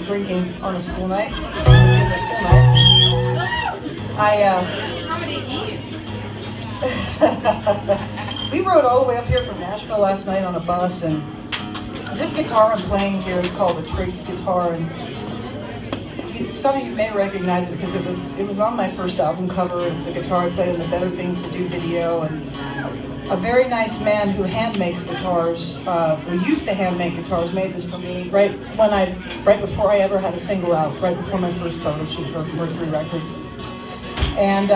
drinking on a school night. We rode all the way up here from Nashville last night on a bus, and this guitar I'm playing here is called a Triggs guitar, and some of you may recognize it because it was on my first album cover. It's a guitar I played in the Better Things to Do video, and a very nice man who hand makes guitars, who used to hand make guitars, made this for me right before I ever had a single out, right before my first photo shoot for Mercury Records. And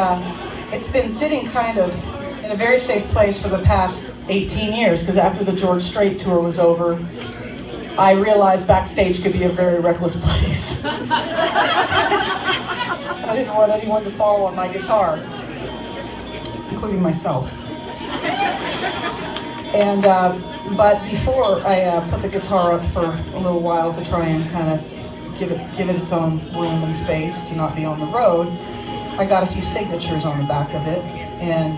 it's been sitting kind of in a very safe place for the past 18 years, because after the George Strait tour was over, I realized backstage could be a very reckless place. I didn't want anyone to fall on my guitar, including myself. And but before I put the guitar up for a little while to try and kind of give it its own room and space to not be on the road, I got a few signatures on the back of it, and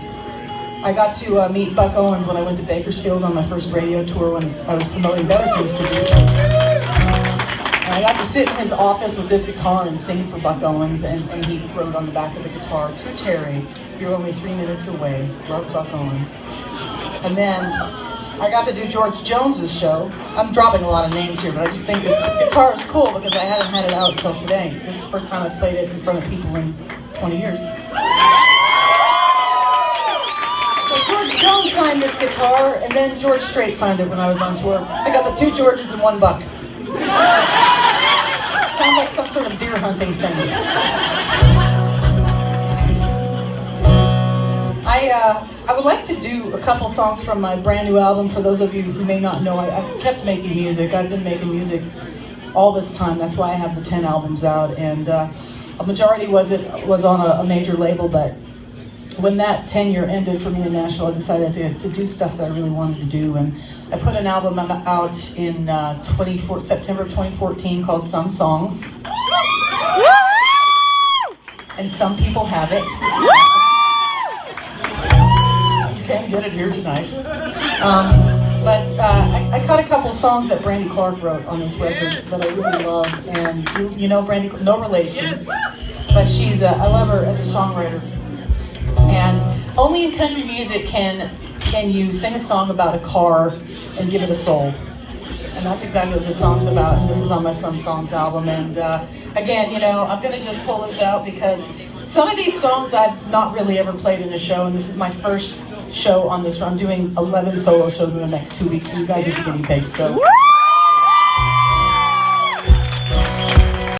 I got to meet Buck Owens when I went to Bakersfield on my first radio tour when I was promoting Better Things to Do. And I got to sit in his office with this guitar and sing for Buck Owens, and he wrote on the back of the guitar, "To Terri, you're only 3 minutes away. Love, Buck Owens." And then I got to do George Jones's show. I'm dropping a lot of names here, but I just think this guitar is cool because I haven't had it out until today. This is the first time I've played it in front of people in 20 years. So George Jones signed this guitar, and then George Strait signed it when I was on tour. So I got the 2 Georges and 1 Buck. Sounds like some sort of deer hunting thing. I would like to do a couple songs from my brand new album. For those of you who may not know, I've kept making music. I've been making music all this time. That's why I have the 10 albums out, and a majority was on a major label. But when that tenure ended for me in Nashville, I decided to do stuff that I really wanted to do, and I put an album out in September of 2014 called Some Songs. And some people have it. You can't get it here tonight. But I caught a couple songs that Brandy Clark wrote on this record that I really love, and you know Brandy, no relations, but I love her as a songwriter. And only in country music can you sing a song about a car and give it a soul. And that's exactly what this song's about, and this is on my Some Songs album. And again, I'm going to just pull this out because some of these songs I've not really ever played in a show, and this is my first show on this. I'm doing 11 solo shows in the next 2 weeks, so you guys are the guinea pigs. So.